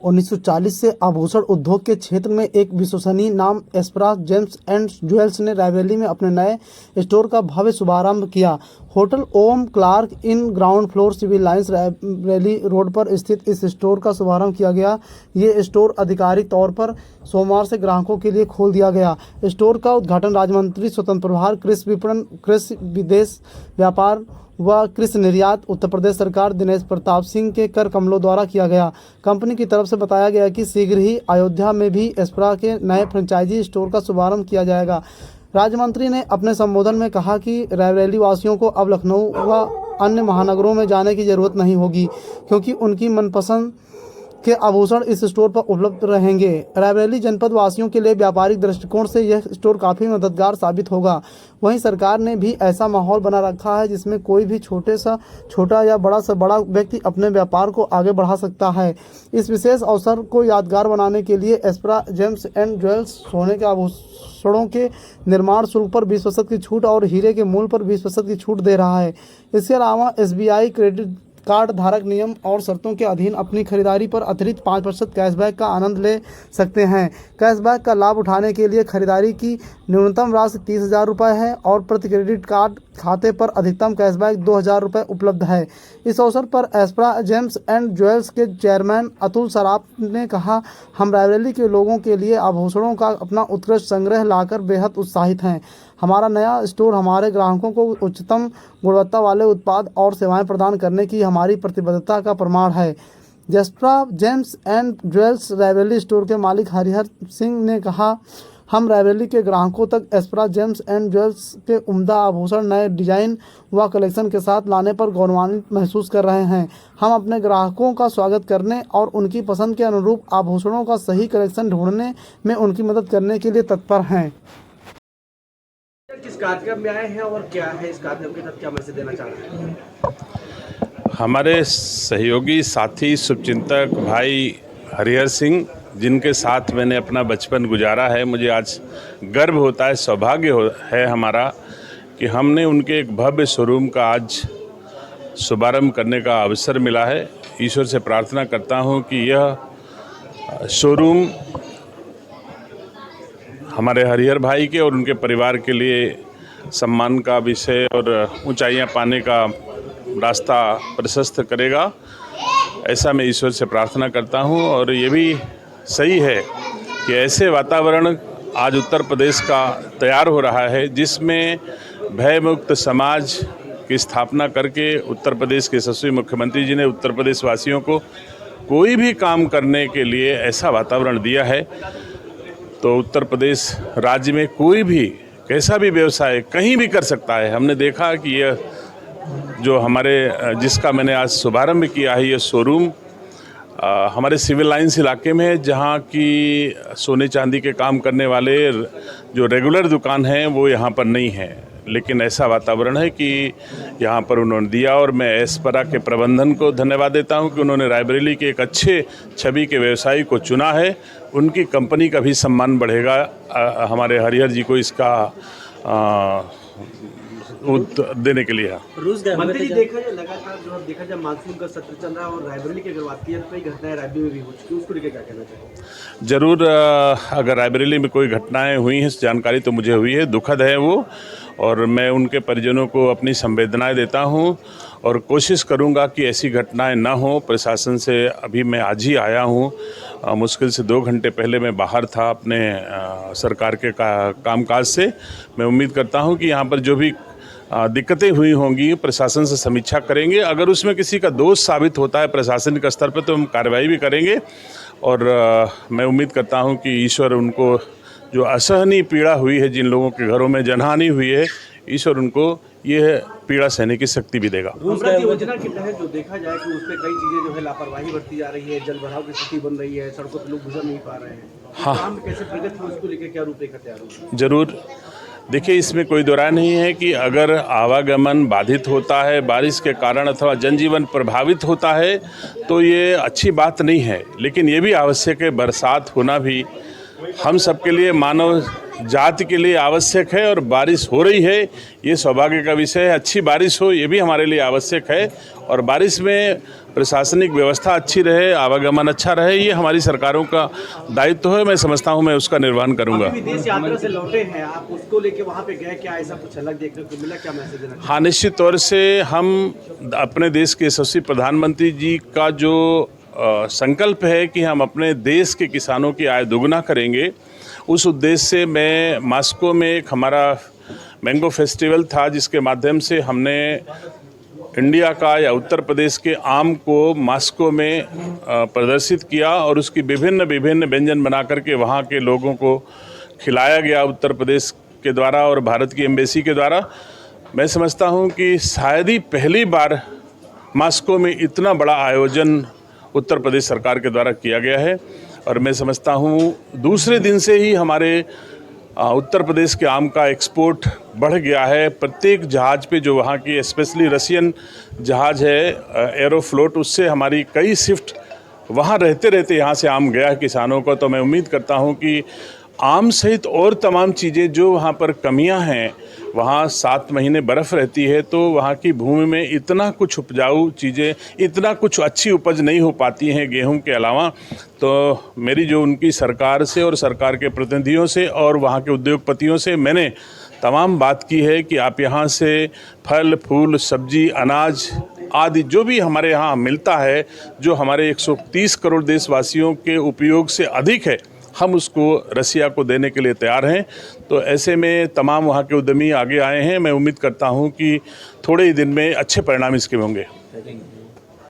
1940 से आभूषण उद्योग के क्षेत्र में एक विश्वसनीय नाम एस्परा जेम्स एंड ज्वेल्स ने रायबरेली में अपने नए स्टोर का भव्य शुभारंभ किया। Hotel Om Clark Inn ground floor civil lines Raebareli road पर स्थित इस स्टोर का शुभारंभ किया गया। ये स्टोर आधिकारिक तौर पर सोमवार से ग्राहकों के लिए खोल दिया गया। स्टोर का उद्घाटन राज्य मंत्री स्वतंत्र प्रभार कृषि विपणन, कृषि विदेश व्यापार व कृषि निर्यात उत्तर प्रदेश सरकार दिनेश प्रताप सिंह के कर कमलों द्वारा किया गया। कंपनी की तरफ से बताया गया कि शीघ्र ही अयोध्या में भी एस्परा के नए फ्रेंचाइजी स्टोर का शुभारंभ किया जाएगा। राज्य मंत्री ने अपने संबोधन में कहा कि रायबरेली वासियों को अब लखनऊ व अन्य महानगरों में जाने की जरूरत नहीं होगी, क्योंकि उनकी मनपसंद के आभूषण इस स्टोर पर उपलब्ध रहेंगे। रायबरेली जनपद वासियों के लिए व्यापारिक दृष्टिकोण से यह स्टोर काफ़ी मददगार साबित होगा। वहीं सरकार ने भी ऐसा माहौल बना रखा है जिसमें कोई भी छोटा या बड़ा से बड़ा व्यक्ति अपने व्यापार को आगे बढ़ा सकता है। इस विशेष अवसर को यादगार बनाने के लिए एस्परा जेम्स एंड ज्वेल्स सोने के आभूषणों के निर्माण शुल्क पर 20% की छूट और हीरे के मूल्य पर 20% की छूट दे रहा है। इसके अलावा SBI क्रेडिट कार्ड धारक नियम और शर्तों के अधीन अपनी खरीदारी पर अतिरिक्त 5% कैशबैक का आनंद ले सकते हैं। कैशबैक का लाभ उठाने के लिए खरीदारी की न्यूनतम राशि 30,000 रुपये है और प्रति क्रेडिट कार्ड खाते पर अधिकतम कैशबैक 2,000 रुपये उपलब्ध है। इस अवसर पर एस्परा जेम्स एंड ज्वेल्स के चेयरमैन अतुल सराफ ने कहा, हम रायबरेली के लोगों के लिए आभूषणों का अपना उत्कृष्ट संग्रह लाकर बेहद उत्साहित हैं। हमारा नया स्टोर हमारे ग्राहकों को उच्चतम गुणवत्ता वाले उत्पाद और सेवाएं प्रदान करने की हमारी प्रतिबद्धता का प्रमाण है। Aspara gems and jewels Raebareli store के मालिक हरिहर सिंह ने कहा, हम रायबरेली के ग्राहकों तक एस्परा जेम्स एंड ज्वेल्स के उम्दा आभूषण नए डिजाइन व कलेक्शन के साथ लाने पर गौरवान्वित महसूस कर रहे हैं। हम अपने ग्राहकों का स्वागत करने और उनकी पसंद के अनुरूप आभूषणों का सही कलेक्शन ढूंढने में उनकी मदद करने के लिए तत्पर हैं। किस कार्यक्रम में आए हैं और क्या है इस कार्यक्रम के तहत क्या मैसेज देना चाह रहे हैं? हमारे सहयोगी साथी शुभचिंतक भाई हरिहर सिंह, जिनके साथ मैंने अपना बचपन गुजारा है, मुझे आज गर्व होता है, सौभाग्य है हमारा कि हमने उनके एक भव्य शोरूम का आज शुभारंभ करने का अवसर मिला है। ईश्वर से प्रार्थना करता हूं कि यह शोरूम हमारे हरिहर भाई के और उनके परिवार के लिए सम्मान का विषय और ऊंचाइयां पाने का रास्ता प्रशस्त करेगा, ऐसा मैं ईश्वर से प्रार्थना करता हूं। और ये भी सही है कि ऐसे वातावरण आज उत्तर प्रदेश का तैयार हो रहा है जिसमें भयमुक्त समाज की स्थापना करके उत्तर प्रदेश के यशस्वी मुख्यमंत्री जी ने उत्तर प्रदेश वासियों को कोई भी काम करने के लिए ऐसा वातावरण दिया है। तो उत्तर प्रदेश राज्य में कोई भी कैसा भी व्यवसाय कहीं भी कर सकता है। हमने देखा कि यह जो जिसका मैंने आज शुभारंभ किया है, ये शोरूम हमारे सिविल लाइंस इलाके में है, जहाँ की सोने चांदी के काम करने वाले जो रेगुलर दुकान हैं वो यहाँ पर नहीं है, लेकिन ऐसा वातावरण है कि यहाँ पर उन्होंने दिया। और मैं एस्परा के प्रबंधन को धन्यवाद देता हूँ कि उन्होंने रायबरेली के एक अच्छे छवि के व्यवसायी को चुना है। उनकी कंपनी का भी सम्मान बढ़ेगा। हमारे हरिहर जी को इसका देने के लिए। मंत्री जी, देखा जाए लगातार देखा जाए मानसून का सत्र चल रहा है और रायबरेली की अगर बात की जाए तो कई घटनाएं रायबरेली में भी हो चुकी है, उसको लेकर क्या कहना चाहिए? जरूर, अगर रायबरेली में कोई घटनाएं हुई हैं, जानकारी तो मुझे हुई है, दुखद है वो, और मैं उनके परिजनों को अपनी संवेदनाएं देता हूं और कोशिश करूंगा कि ऐसी घटनाएं ना हो। प्रशासन से अभी मैं आज ही आया हूं, मुश्किल से 2 घंटे पहले मैं बाहर था अपने सरकार के कामकाज से। मैं उम्मीद करता हूं कि यहां पर जो भी दिक्कतें हुई होंगी प्रशासन से समीक्षा करेंगे। अगर उसमें किसी का दोष साबित होता है प्रशासनिक स्तर पर तो हम कार्रवाई भी करेंगे। और मैं उम्मीद करता हूं कि ईश्वर उनको जो असहनीय पीड़ा हुई है, जिन लोगों के घरों में जनहानि हुई है, ईश्वर उनको ये पीड़ा सहने की शक्ति भी देगा। अमृत योजना के तहत जो देखा जाए कि उसमें कई चीजें जो है लापरवाही बरती जा रही है, जल भराव की स्थिति बन रही है, सड़कों पर लोग गुजर नहीं पा रहे हैं। हाँ, काम कैसे प्रगति हो, उसको लेकर क्या रूपरेखा तैयार होगी? जरूर। देखिए, इसमें कोई दो राय नहीं है कि अगर आवागमन बाधित होता है बारिश के कारण अथवा जनजीवन प्रभावित होता है तो ये अच्छी बात नहीं है, लेकिन ये भी आवश्यक है। बरसात होना भी हम सबके लिए, मानव जाति के लिए आवश्यक है और बारिश हो रही है, ये सौभाग्य का विषय है। अच्छी बारिश हो ये भी हमारे लिए आवश्यक है और बारिश में प्रशासनिक व्यवस्था अच्छी रहे, आवागमन अच्छा रहे, ये हमारी सरकारों का दायित्व है। मैं समझता हूँ मैं उसका निर्वहन करूँगा। विदेश यात्रा से लौटे हैं आप, उसको लेके वहाँ पे गए, क्या ऐसा कुछ अलग देखने को मिला, क्या मैसेज देना? हाँ, निश्चित तौर से हम अपने देश के यशस्वी प्रधानमंत्री जी का जो संकल्प है कि हम अपने देश के किसानों की आय दोगुना करेंगे, उस उद्देश्य से मैं मास्को में एक हमारा मैंगो फेस्टिवल था, जिसके माध्यम से हमने इंडिया का या उत्तर प्रदेश के आम को मास्को में प्रदर्शित किया और उसकी विभिन्न व्यंजन बना करके वहाँ के लोगों को खिलाया गया उत्तर प्रदेश के द्वारा और भारत की एम्बेसी के द्वारा। मैं समझता हूँ कि शायद ही पहली बार मास्को में इतना बड़ा आयोजन उत्तर प्रदेश सरकार के द्वारा किया गया है और मैं समझता हूँ दूसरे दिन से ही हमारे उत्तर प्रदेश के आम का एक्सपोर्ट बढ़ गया है। प्रत्येक जहाज़ पे जो वहाँ की स्पेशली रशियन जहाज़ है एरोफ्लोट, उससे हमारी कई शिफ्ट वहाँ रहते यहाँ से आम गया है किसानों को। तो मैं उम्मीद करता हूँ कि आम सहित और तमाम चीज़ें जो वहाँ पर कमियाँ हैं, वहाँ 7 महीने बर्फ़ रहती है तो वहाँ की भूमि में इतना कुछ उपजाऊ चीज़ें, इतना कुछ अच्छी उपज नहीं हो पाती हैं गेहूं के अलावा। तो मेरी जो उनकी सरकार से और सरकार के प्रतिनिधियों से और वहाँ के उद्योगपतियों से मैंने तमाम बात की है कि आप यहाँ से फल फूल सब्जी अनाज आदि जो भी हमारे यहाँ मिलता है, जो हमारे 130 करोड़ देशवासियों के उपयोग से अधिक है, हम उसको रसिया को देने के लिए तैयार हैं। तो ऐसे में तमाम वहाँ के उद्यमी आगे आए हैं। मैं उम्मीद करता हूँ कि थोड़े ही दिन में अच्छे परिणाम इसके होंगे।